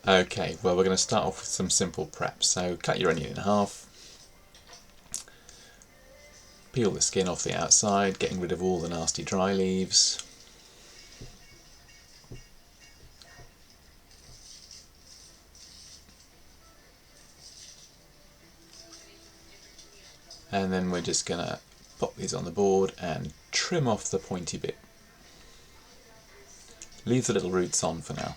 Okay, well we're going to start off with some simple prep. So cut your onion in half, peel the skin off the outside, getting rid of all the nasty dry leaves. And then we're just going to pop these on the board and trim off the pointy bit. Leave the little roots on for now.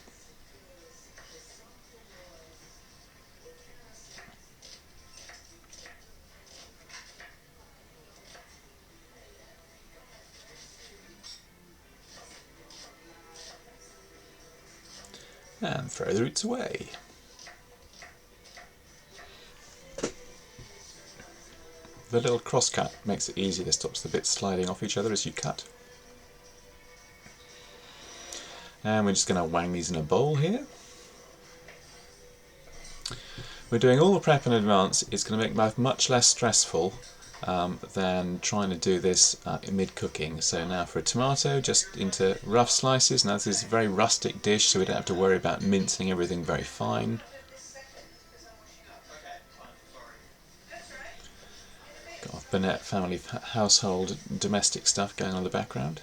And throw the roots away. The little cross cut makes it easier, it stops the bits sliding off each other as you cut. And we're just going to wang these in a bowl here. We're doing all the prep in advance. It's going to make life much less stressful than trying to do this mid-cooking. So now for a tomato, just into rough slices. Now this is a very rustic dish, so we don't have to worry about mincing everything very fine. Got Burnett family household domestic stuff going on in the background.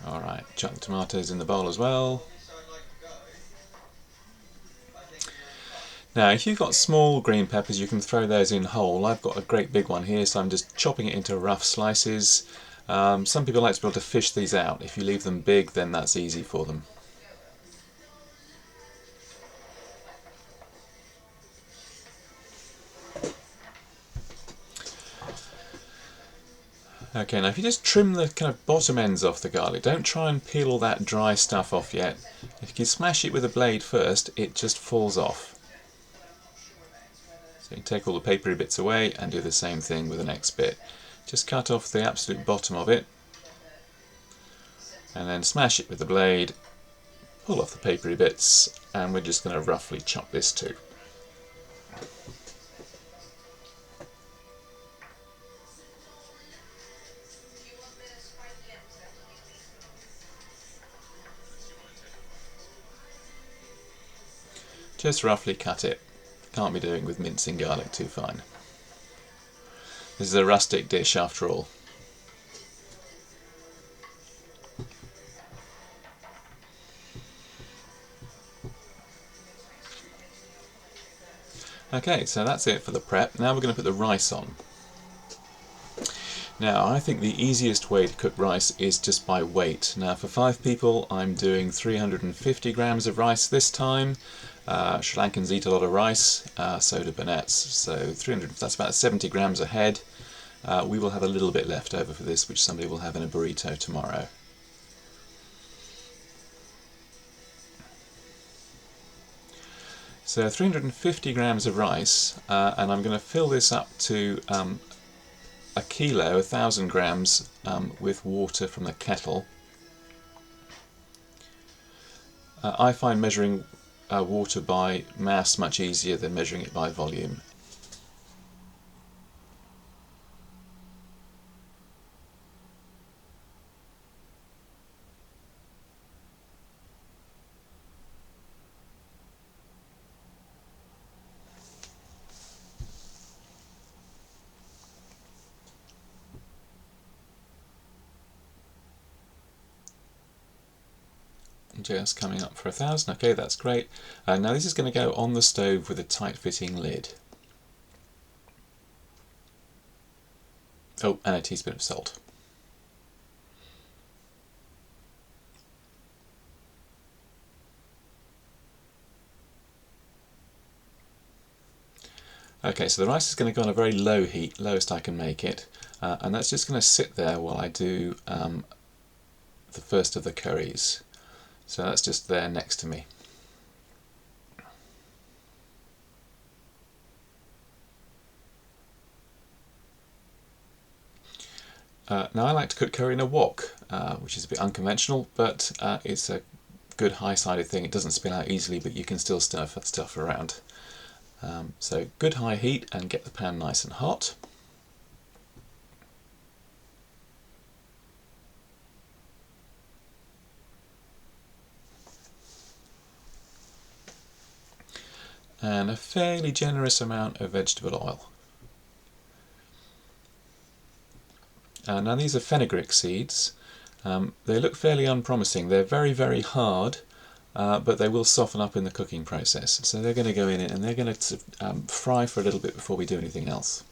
Alright, chuck the tomatoes in the bowl as well. Now if you've got small green peppers you can throw those in whole. I've got a great big one here, so I'm just chopping it into rough slices. Some people like to be able to fish these out. If you leave them big then that's easy for them. Okay, now if you just trim the kind of bottom ends off the garlic, don't try and peel all that dry stuff off yet. If you smash it with a blade first, it just falls off. So you can take all the papery bits away and do the same thing with the next bit. Just cut off the absolute bottom of it, and then smash it with the blade, pull off the papery bits, and we're just going to roughly chop this too. Just roughly cut it. Can't be doing with mincing garlic too fine. This is a rustic dish after all. Okay, so that's it for the prep. Now we're going to put the rice on. Now I think the easiest way to cook rice is just by weight. Now for 5 people I'm doing 350 grams of rice this time. Sri Lankans eat a lot of rice, so do Burnetts, so 300, that's about 70 grams a head. We will have a little bit left over for this, which somebody will have in a burrito tomorrow. So 350 grams of rice, and I'm going to fill this up to a kilo, 1,000 grams, with water from the kettle. I find measuring water by mass much easier than measuring it by volume. Just coming up for 1,000. Okay, that's great. Now this is going to go on the stove with a tight-fitting lid. Oh, and a teaspoon of salt. Okay, so the rice is going to go on a very low heat, lowest I can make it, and that's just going to sit there while I do the first of the curries. So that's just there next to me. Now I like to cook curry in a wok, which is a bit unconventional, but it's a good high-sided thing. It doesn't spill out easily, but you can still stir stuff around. So good high heat and get the pan nice and hot. and a fairly generous amount of vegetable oil. Now these are fenugreek seeds. They look fairly unpromising. They're very hard, but they will soften up in the cooking process. So they're going to go in and they're going to fry for a little bit before we do anything else.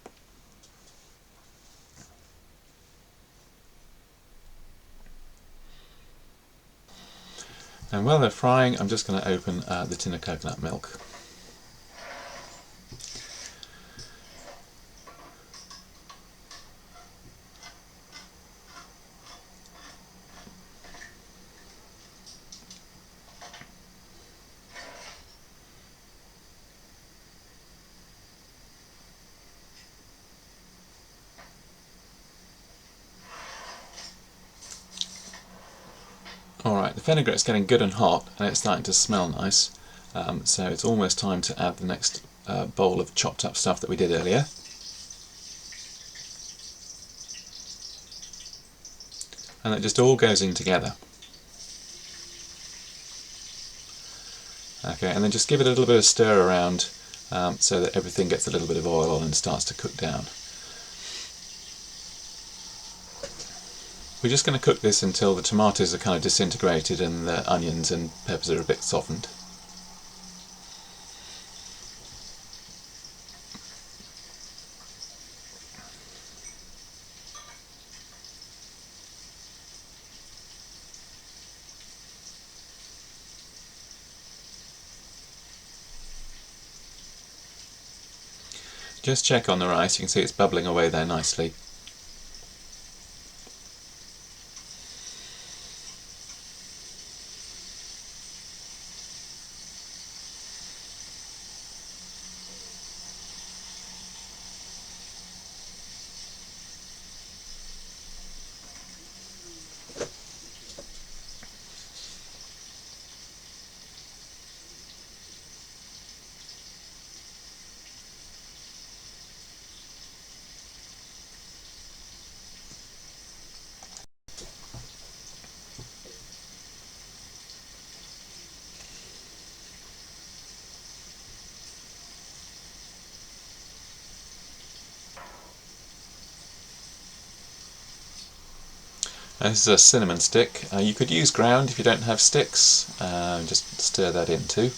And while they're frying, I'm just going to open the tin of coconut milk. Alright, the fenugric's getting good and hot and it's starting to smell nice, so it's almost time to add the next bowl of chopped up stuff that we did earlier. And it just all goes in together. Okay, and then just give it a little bit of stir around so that everything gets a little bit of oil on and starts to cook down. We're just going to cook this until the tomatoes are kind of disintegrated and the onions and peppers are a bit softened. Just check on the rice, you can see it's bubbling away there nicely. This is a cinnamon stick. You could use ground if you don't have sticks. Just stir that in too.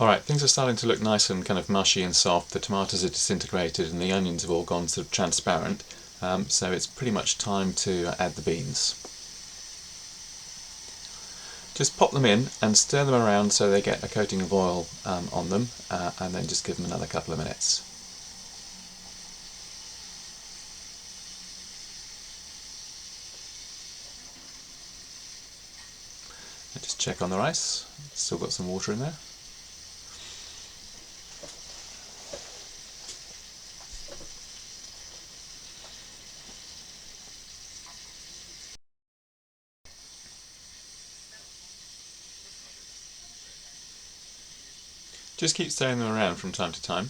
Alright, things are starting to look nice and kind of mushy and soft. The tomatoes are disintegrated and the onions have all gone sort of transparent, so it's pretty much time to add the beans. Just pop them in and stir them around so they get a coating of oil on them, and then just give them another couple of minutes. And just check on the rice, still got some water in there. Just keep stirring them around from time to time.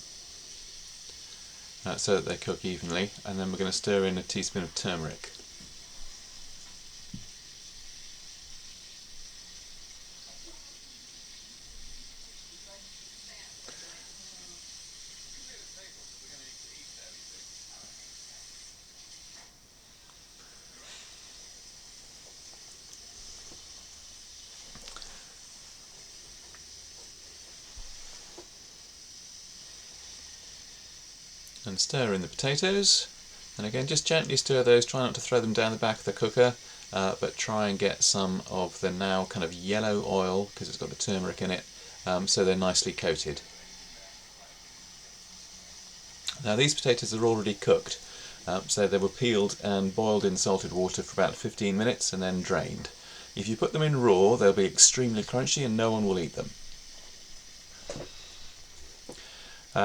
so that they cook evenly, and then we're going to stir in a teaspoon of turmeric. And stir in the potatoes, and again just gently stir those, try not to throw them down the back of the cooker, but try and get some of the now kind of yellow oil, because it's got the turmeric in it, so they're nicely coated. Now these potatoes are already cooked, so they were peeled and boiled in salted water for about 15 minutes and then drained. If you put them in raw, they'll be extremely crunchy and no one will eat them.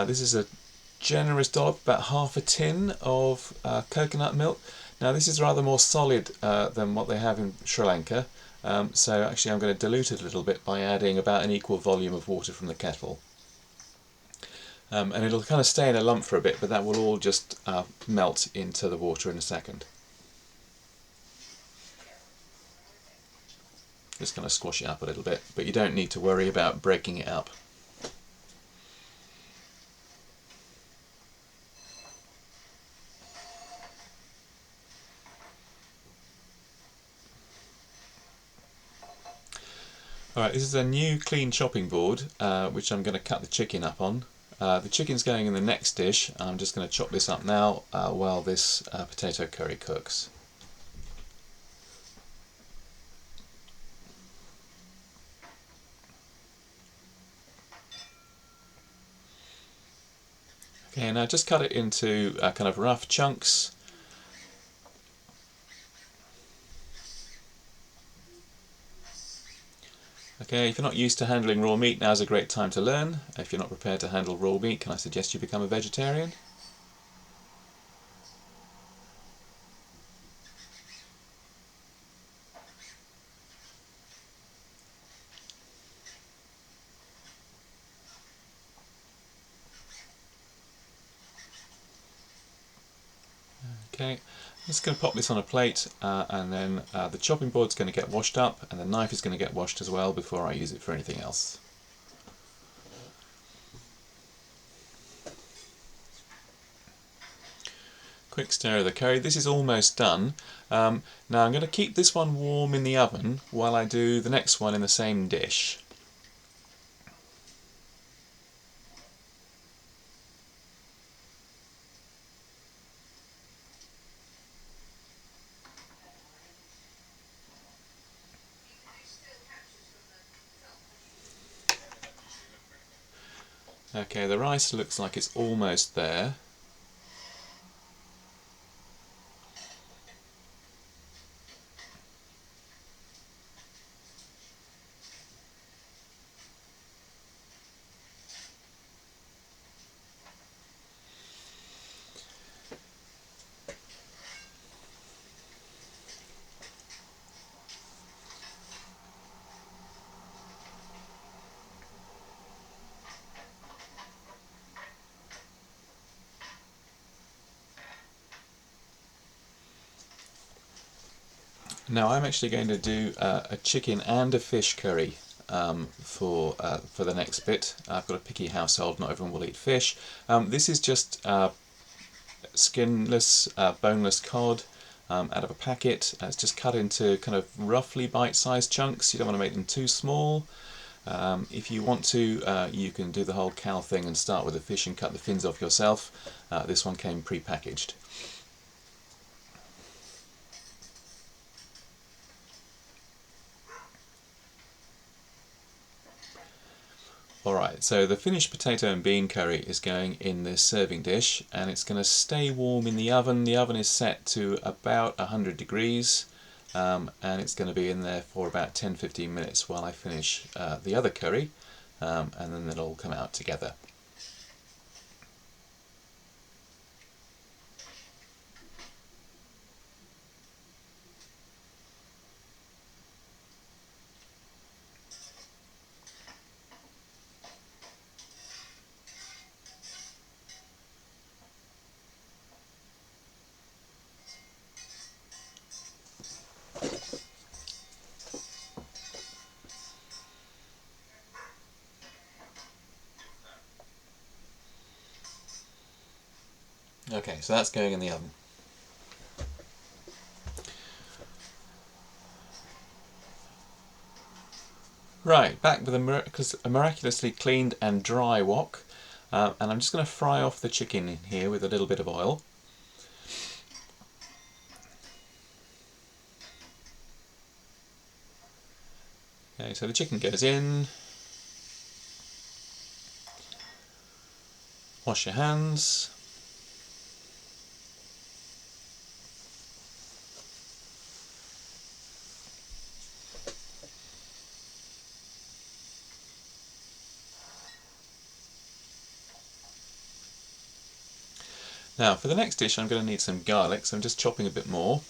This is a generous dollop, about half a tin of coconut milk. Now this is rather more solid than what they have in Sri Lanka, so actually I'm going to dilute it a little bit by adding about an equal volume of water from the kettle. And it'll kind of stay in a lump for a bit, but that will all just melt into the water in a second. Just going to squash it up a little bit, but you don't need to worry about breaking it up. Alright, this is a new clean chopping board which I'm going to cut the chicken up on. The chicken's going in the next dish. I'm just going to chop this up now while this potato curry cooks. Okay, now just cut it into kind of rough chunks. Okay, if you're not used to handling raw meat, now's a great time to learn. If you're not prepared to handle raw meat, can I suggest you become a vegetarian? Okay, I'm just going to pop this on a plate and then the chopping board's going to get washed up and the knife is going to get washed as well before I use it for anything else. Quick stir of the curry. This is almost done. Now I'm going to keep this one warm in the oven while I do the next one in the same dish. Okay, the rice looks like it's almost there. Now I'm actually going to do a chicken and a fish curry for the next bit. I've got a picky household, not everyone will eat fish. This is just skinless, boneless cod out of a packet. It's just cut into kind of roughly bite-sized chunks. You don't want to make them too small. If you want to, you can do the whole cow thing and start with the fish and cut the fins off yourself. This one came pre-packaged. Alright, so the finished potato and bean curry is going in this serving dish and it's going to stay warm in the oven. The oven is set to about 100 degrees and it's going to be in there for about 10-15 minutes while I finish the other curry and then they'll all come out together. Okay, so that's going in the oven. Right, back with a miraculously cleaned and dry wok, and I'm just going to fry off the chicken in here with a little bit of oil. Okay, so the chicken goes in. Wash your hands. Now for the next dish I'm going to need some garlic, so I'm just chopping a bit more.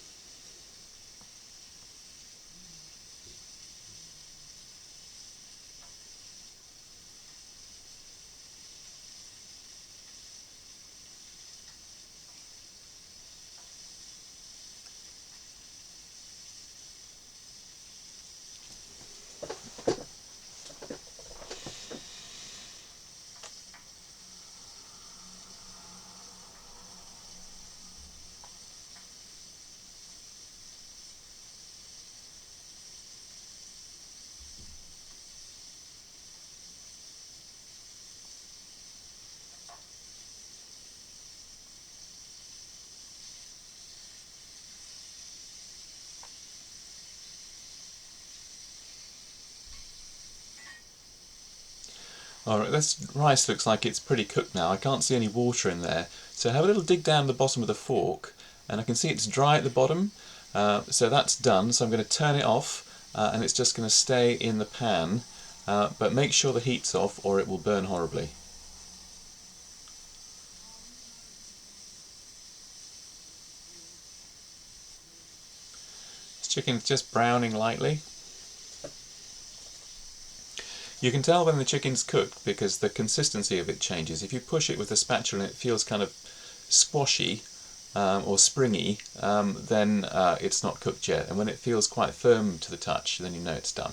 Alright, this rice looks like it's pretty cooked now. I can't see any water in there. So have a little dig down the bottom of the fork, and I can see it's dry at the bottom. So that's done, so I'm going to turn it off, and it's just going to stay in the pan. But make sure the heat's off or it will burn horribly. This chicken's just browning lightly. You can tell when the chicken's cooked because the consistency of it changes. If you push it with a spatula and it feels kind of squashy or springy, then it's not cooked yet. And when it feels quite firm to the touch, then you know it's done.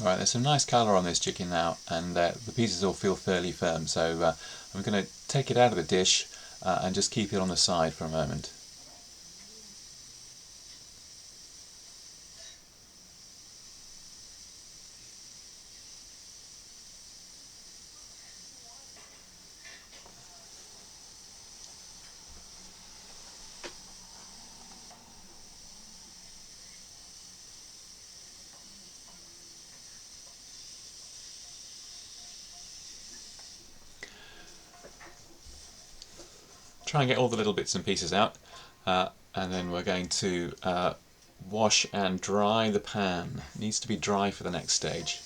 Alright, there's some nice colour on this chicken now, and the pieces all feel fairly firm, so I'm going to take it out of the dish and just keep it on the side for a moment. Try and get all the little bits and pieces out, and then we're going to wash and dry the pan. It needs to be dry for the next stage.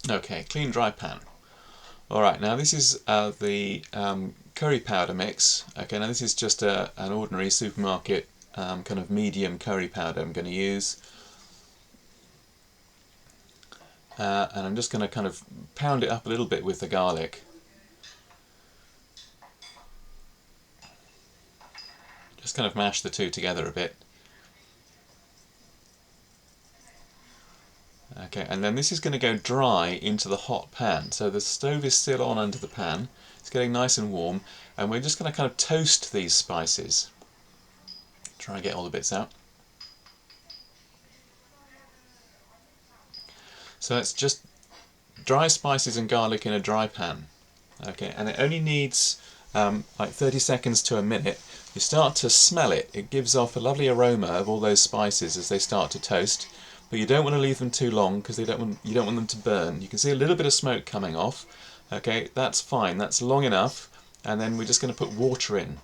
Okay, clean dry pan. Alright, now this is the curry powder mix. Okay, now this is just an ordinary supermarket kind of medium curry powder I'm going to use. And I'm just going to kind of pound it up a little bit with the garlic. Just kind of mash the two together a bit. Okay, and then this is going to go dry into the hot pan. So the stove is still on under the pan. It's getting nice and warm, and we're just going to kind of toast these spices. Try and get all the bits out. So it's just dry spices and garlic in a dry pan. Okay, and it only needs like 30 seconds to a minute. You start to smell it. It gives off a lovely aroma of all those spices as they start to toast. But you don't want to leave them too long because you don't want them to burn. You can see a little bit of smoke coming off. Okay, that's fine. That's long enough. And then we're just going to put water in.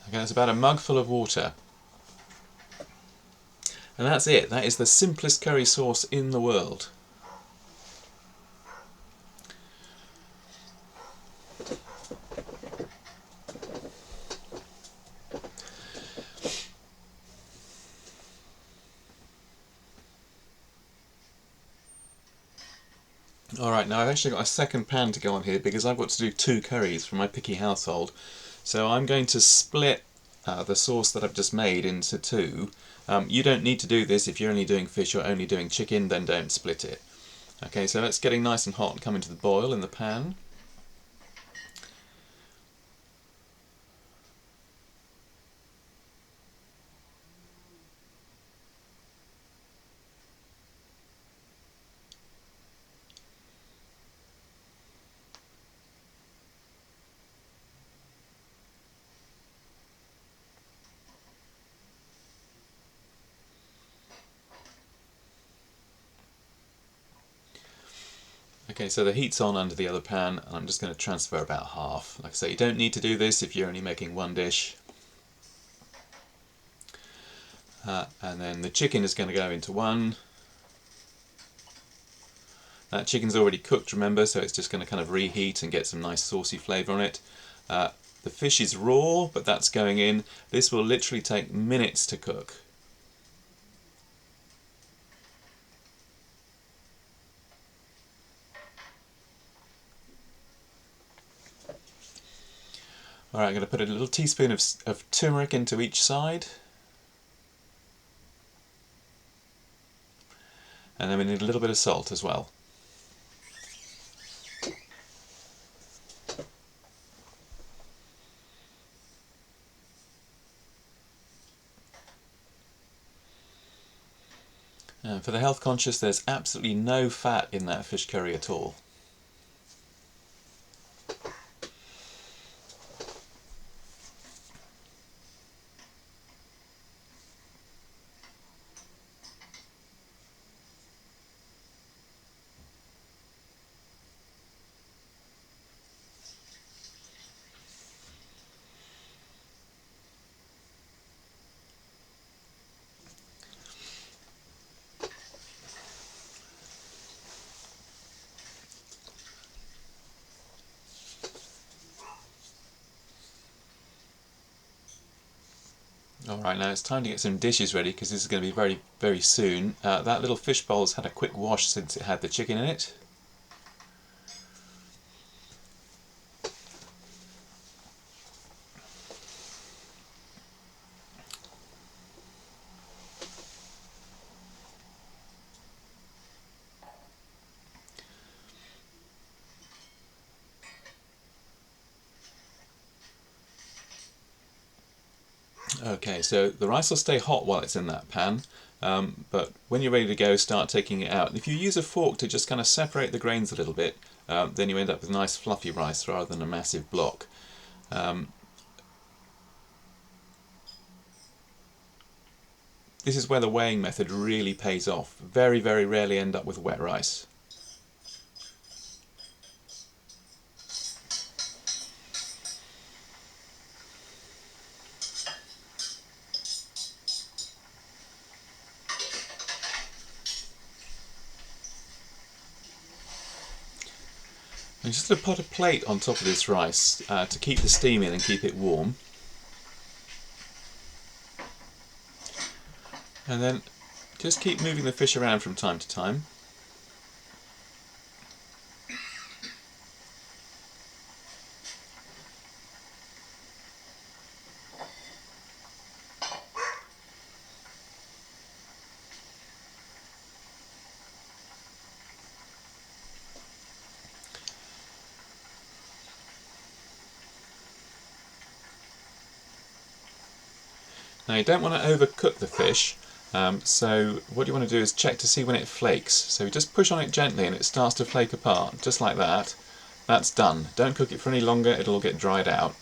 Okay, that's about a mug full of water. And that's it. That is the simplest curry sauce in the world. Alright, now I've actually got a second pan to go on here because I've got to do 2 curries for my picky household. So I'm going to split the sauce that I've just made into 2. You don't need to do this if you're only doing fish or only doing chicken, then don't split it. Okay, so it's getting nice and hot and coming to the boil in the pan. Okay, so the heat's on under the other pan, and I'm just going to transfer about half. Like I say, you don't need to do this if you're only making one dish. And then the chicken is going to go into one. That chicken's already cooked, remember, so it's just going to kind of reheat and get some nice saucy flavour on it. The fish is raw, but that's going in. This will literally take minutes to cook. Alright, I'm going to put a little teaspoon of turmeric into each side. And then we need a little bit of salt as well. For the health conscious, there's absolutely no fat in that fish curry at all. Alright, now it's time to get some dishes ready because this is going to be very, very soon. That little fish bowl's had a quick wash since it had the chicken in it. Okay, so the rice will stay hot while it's in that pan, but when you're ready to go, start taking it out. And if you use a fork to just kind of separate the grains a little bit, then you end up with nice fluffy rice rather than a massive block. This is where the weighing method really pays off. Very, very rarely end up with wet rice. I'm just going to put a plate on top of this rice to keep the steam in and keep it warm. And then just keep moving the fish around from time to time. Now you don't want to overcook the fish, so what you want to do is check to see when it flakes. So just push on it gently and it starts to flake apart, just like that. That's done. Don't cook it for any longer, it'll get dried out.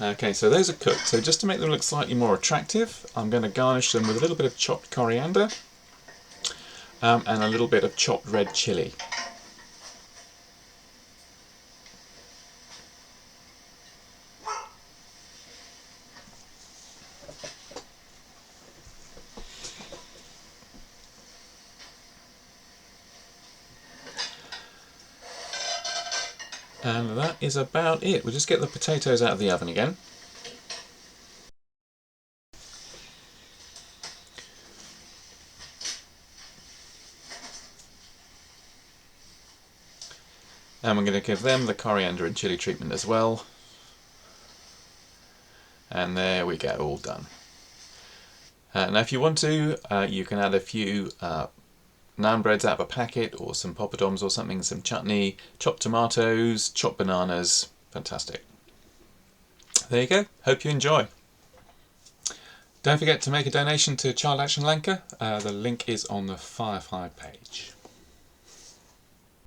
Okay, so those are cooked. So just to make them look slightly more attractive, I'm going to garnish them with a little bit of chopped coriander and a little bit of chopped red chilli. And that is about it. We'll just get the potatoes out of the oven again. And we're going to give them the coriander and chilli treatment as well. And there we go, all done. Now if you want to, you can add a few naan breads out of a packet, or some poppadoms or something, some chutney, chopped tomatoes, chopped bananas. Fantastic. There you go. Hope you enjoy. Don't forget to make a donation to Child Action Lanka. The link is on the Firefly page.